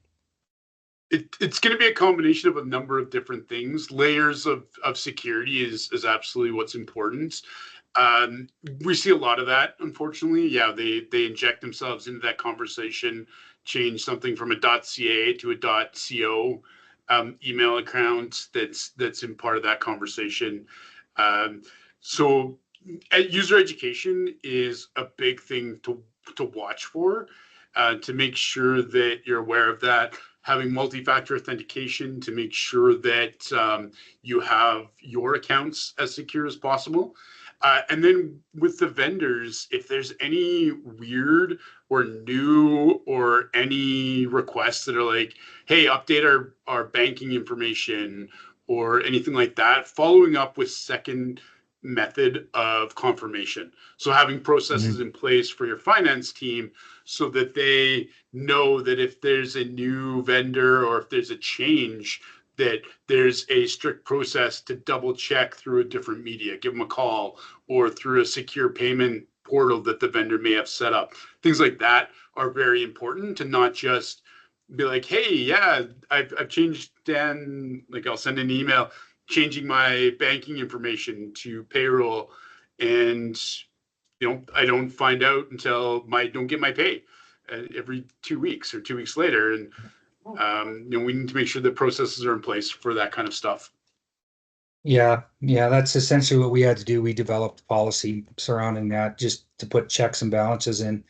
It's going to be a combination of a number of different things. Layers of security is absolutely what's important. We see a lot of that, unfortunately. Yeah, they inject themselves into that conversation, change something from a .ca to a .co email account that's in part of that conversation. So user education is a big thing to watch for, to make sure that you're aware of that. having multi-factor authentication to make sure that you have your accounts as secure as possible. And then with the vendors, if there's any weird or new or any requests that are like, hey, update our banking information or anything like that, following up with second method of confirmation. So having processes in place for your finance team so that they know that if there's a new vendor or if there's a change, that there's a strict process to double check through a different media, give them a call, or through a secure payment portal that the vendor may have set up. Things like that are very important to not just be like, hey, yeah, I've changed, Dan, like I'll send an email changing my banking information to payroll, and I don't find out until don't get my pay every 2 weeks or 2 weeks later. And we need to make sure that processes are in place for that kind of stuff. Yeah, that's essentially what we had to do. We developed policy surrounding that just to put checks and balances in.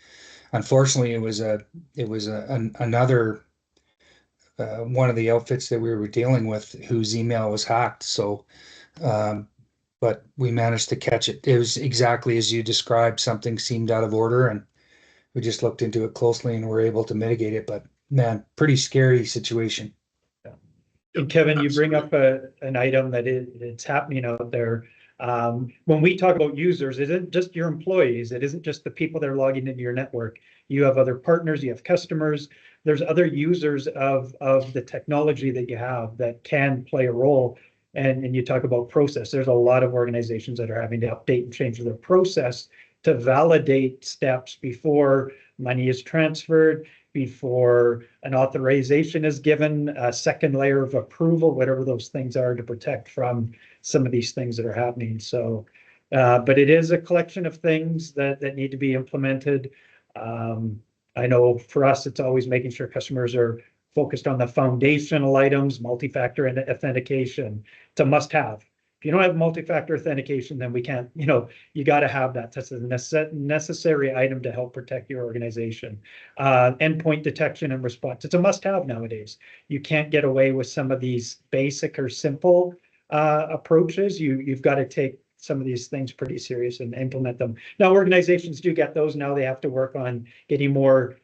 Unfortunately, it was another one of the outfits that we were dealing with whose email was hacked. So, but we managed to catch it. It was exactly as you described. Something seemed out of order, and we just looked into it closely and were able to mitigate it. But man, pretty scary situation. And Kevin, you bring up an item that it's happening out there. When we talk about users, it isn't just your employees. It isn't just the people that are logging into your network. You have other partners, you have customers. There's other users of the technology that you have that can play a role. And you talk about process. There's a lot of organizations that are having to update and change their process to validate steps before money is transferred, before an authorization is given, a second layer of approval, whatever those things are, to protect from some of these things that are happening. So, but it is a collection of things that need to be implemented. I know for us, it's always making sure customers are focused on the foundational items, multi-factor authentication. It's a must-have. If you don't have multi-factor authentication, then we can't, you got to have that. That's a necessary item to help protect your organization. Endpoint detection and response. It's a must-have nowadays. You can't get away with some of these basic or simple approaches. You've got to take some of these things pretty serious and implement them. Now, organizations do get those. Now they have to work on getting more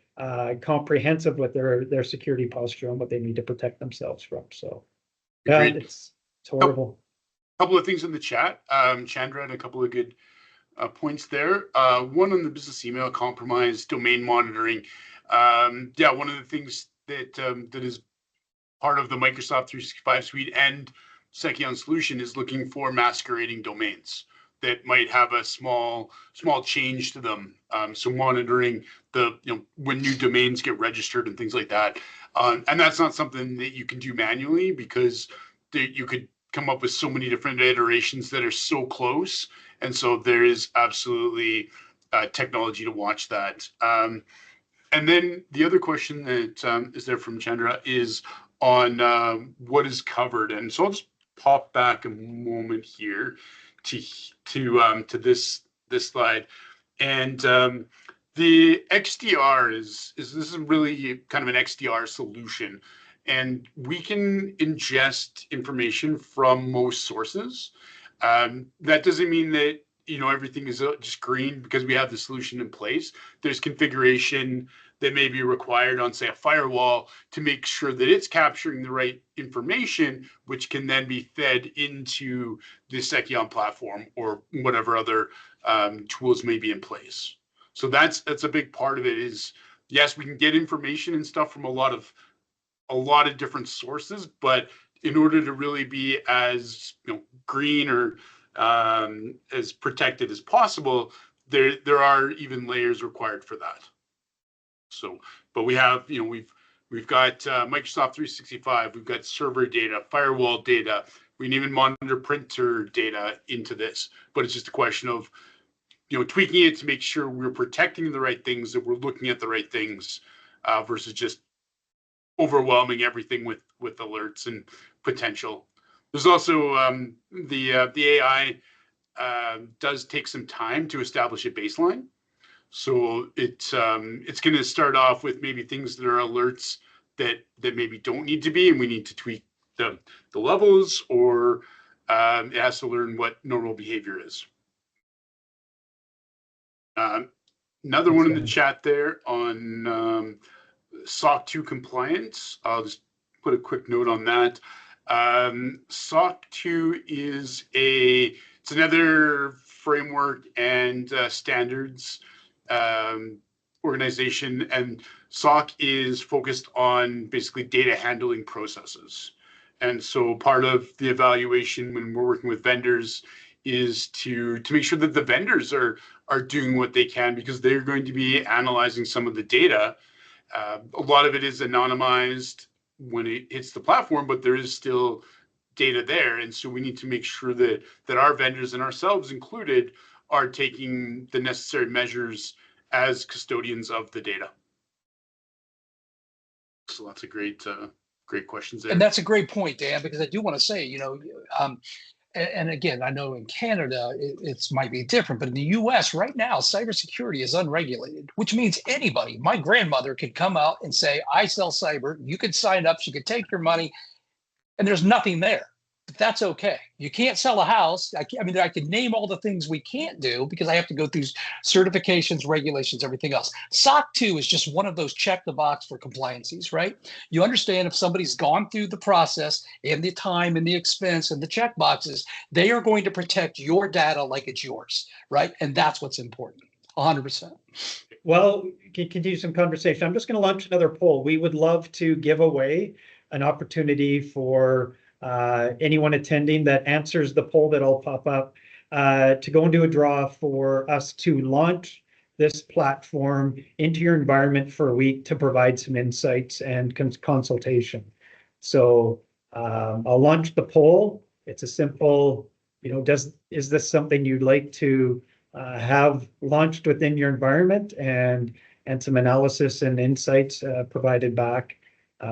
comprehensive with their security posture and what they need to protect themselves from. So it's horrible. Couple of things in the chat. Chandra had a couple of good points there. One on the business email compromise, domain monitoring. One of the things that is part of the Microsoft 365 suite and Sekion solution is looking for masquerading domains that might have a small change to them. So monitoring when new domains get registered and things like that. And that's not something that you can do manually because you could come up with so many different iterations that are so close. And so there is absolutely technology to watch that. And then the other question that is there from Chandra is on what is covered. And so I'll just pop back a moment here to this slide. And the XDR is this is really kind of an XDR solution. And we can ingest information from most sources. That doesn't mean that everything is just green because we have the solution in place. There's configuration that may be required on, say, a firewall to make sure that it's capturing the right information, which can then be fed into the Sekion platform or whatever other tools may be in place. So that's a big part of it. Is yes, we can get information and stuff from a lot of different sources, but in order to really be as green or as protected as possible, there are even layers required for that. So, but we have we've got Microsoft 365, we've got server data, firewall data, we can even monitor printer data into this. But it's just a question of tweaking it to make sure we're protecting the right things, that we're looking at the right things, versus just overwhelming everything with alerts and potential. There's also the AI does take some time to establish a baseline. So it's going to start off with maybe things that are alerts that maybe don't need to be, and we need to tweak the levels, or it has to learn what normal behavior is. Another one in the chat there on SOC 2 compliance. I'll just put a quick note on that. SOC 2 is it's another framework and standards organization, and SOC is focused on basically data handling processes. And so part of the evaluation when we're working with vendors is to make sure that the vendors are doing what they can, because they're going to be analyzing some of the data. A lot of it is anonymized when it hits the platform, but there is still data there. And so we need to make sure that our vendors, and ourselves included, are taking the necessary measures as custodians of the data. So that's a great questions there. And that's a great point, Dan, because I do want to say, and again, I know in Canada it might be different, but in the US right now, cybersecurity is unregulated, which means anybody, my grandmother could come out and say, I sell cyber, you could sign up, she could take your money, and there's nothing there. But that's okay. You can't sell a house. I mean, I could name all the things we can't do because I have to go through certifications, regulations, everything else. SOC 2 is just one of those check the box for compliances, right? You understand if somebody's gone through the process and the time and the expense and the check boxes, they are going to protect your data like it's yours, right? And that's what's important, 100%. Well, continue some conversation. I'm just going to launch another poll. We would love to give away an opportunity for anyone attending that answers the poll that'll pop up to go and do a draw for us to launch this platform into your environment for a week to provide some insights and consultation. So I'll launch the poll. It's a simple, is this something you'd like to have launched within your environment, and some analysis and insights provided back.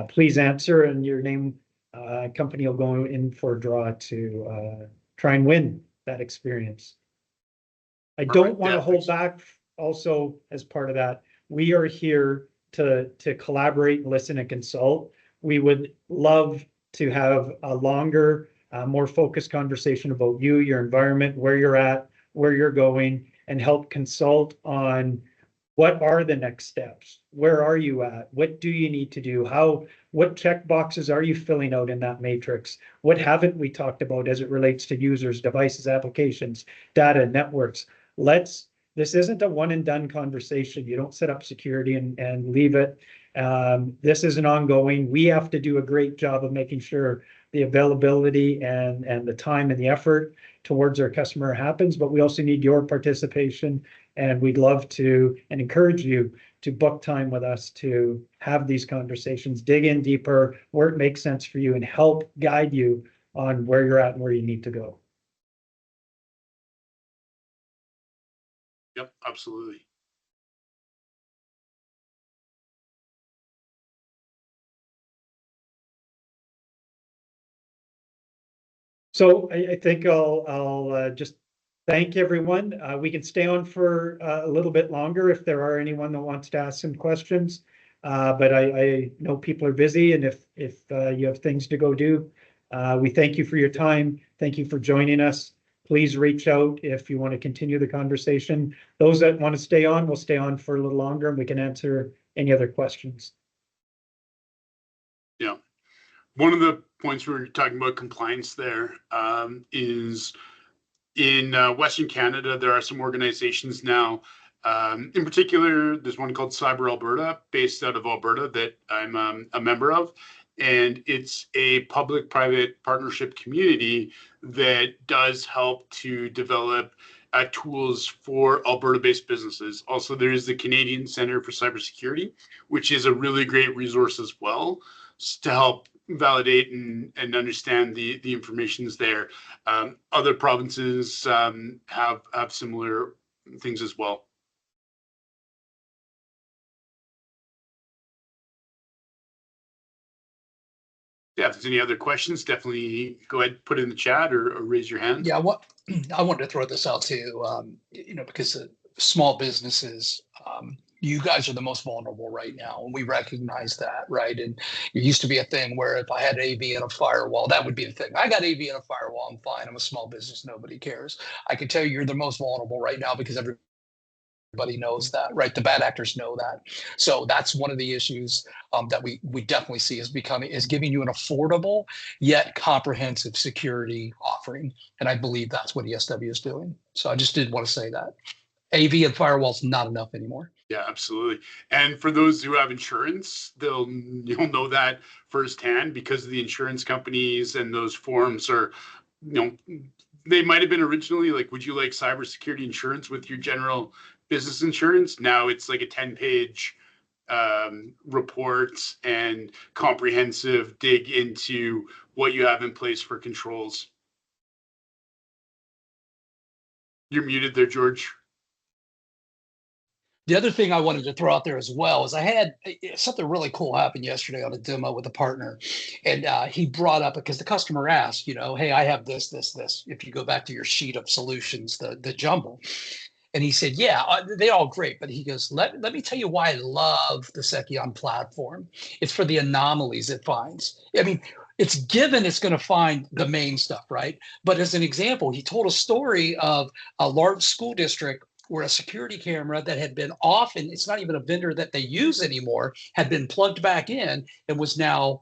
Please answer, and your name, company will go in for a draw to try and win that experience. I don't want to hold back. Also, as part of that, we are here to collaborate, listen, and consult. We would love to have a longer, more focused conversation about you, your environment, where you're at, where you're going, and help consult on what are the next steps? Where are you at? What do you need to do? What check boxes are you filling out in that matrix? What haven't we talked about as it relates to users, devices, applications, data, networks? This isn't a one and done conversation. You don't set up security and leave it. This is an ongoing. We have to do a great job of making sure the availability and the time and the effort towards our customer happens, but we also need your participation, and we'd love to and encourage you to book time with us to have these conversations, dig in deeper where it makes sense for you, and help guide you on where you're at and where you need to go. Yep, absolutely. So I think I'll just thank everyone. We can stay on for a little bit longer if there are anyone that wants to ask some questions. But I know people are busy, and if you have things to go do, we thank you for your time. Thank you for joining us. Please reach out if you want to continue the conversation. Those that want to stay on will stay on for a little longer, and we can answer any other questions. Yeah. One of the points we were talking about compliance there is in Western Canada, there are some organizations now. In particular, there's one called Cyber Alberta, based out of Alberta, that I'm a member of. And it's a public-private partnership community that does help to develop tools for Alberta-based businesses. Also, there is the Canadian Centre for Cybersecurity, which is a really great resource as well to help validate and understand the information's there. Other provinces have similar things as well. Yeah, if there's any other questions, definitely go ahead, put it in the chat or raise your hand. Yeah, I wanted to throw this out too, because small businesses, you guys are the most vulnerable right now, and we recognize that, right? And it used to be a thing where if I had AV and a firewall, that would be the thing. I got AV and a firewall, I'm fine. I'm a small business, nobody cares. I can tell you you're the most vulnerable right now because everybody knows that, right? The bad actors know that. So that's one of the issues that we definitely see is giving you an affordable yet comprehensive security offering. And I believe that's what ESW is doing. So I just did want to say that. AV and firewall's not enough anymore. Yeah, absolutely. And for those who have insurance, you'll know that firsthand because the insurance companies and those forms are, they might have been originally like, would you like cybersecurity insurance with your general business insurance? Now it's like a 10-page report and comprehensive dig into what you have in place for controls. You're muted there, George. The other thing I wanted to throw out there as well is I had something really cool happen yesterday on a demo with a partner. And he brought up, because the customer asked, hey, I have this. If you go back to your sheet of solutions, the jumble. And he said, yeah, they're all great. But he goes, let me tell you why I love the Sekion platform. It's for the anomalies it finds. I mean, it's given it's going to find the main stuff, right? But as an example, he told a story of a large school district where a security camera that had been off, and it's not even a vendor that they use anymore, had been plugged back in and was now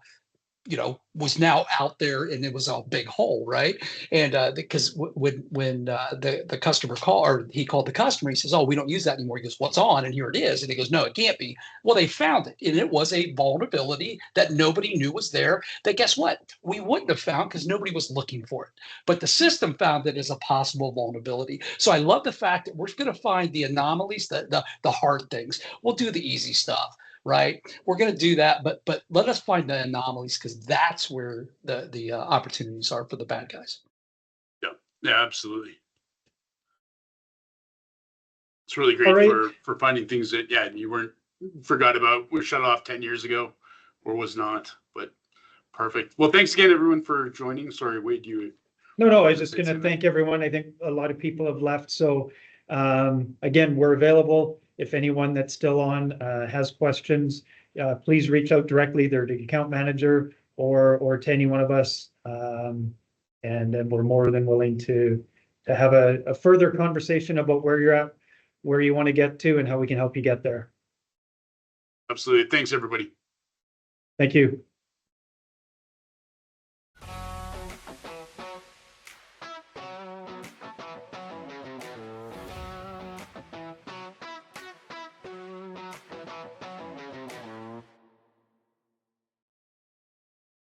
out there, and it was a big hole, right? And because when the customer called, or he called the customer, he says, oh, we don't use that anymore. He goes, what's on? And here it is. And he goes, no, it can't be. Well, they found it, and it was a vulnerability that nobody knew was there, that guess what? We wouldn't have found because nobody was looking for it. But the system found it as a possible vulnerability. So I love the fact that we're going to find the anomalies, the hard things. We'll do the easy stuff. Right, we're going to do that, but let us find the anomalies, because that's where the opportunities are for the bad guys. Yeah, absolutely. It's really great for finding things that you forgot about, were shut off 10 years ago, or was not. But perfect. Well, thanks again, everyone, for joining. Sorry, Wade, you. No, I was just going to thank everyone. I think a lot of people have left, so again, we're available. If anyone that's still on has questions, please reach out directly either to the account manager or to any one of us. And we're more than willing to have a further conversation about where you're at, where you want to get to, and how we can help you get there. Absolutely. Thanks, everybody. Thank you.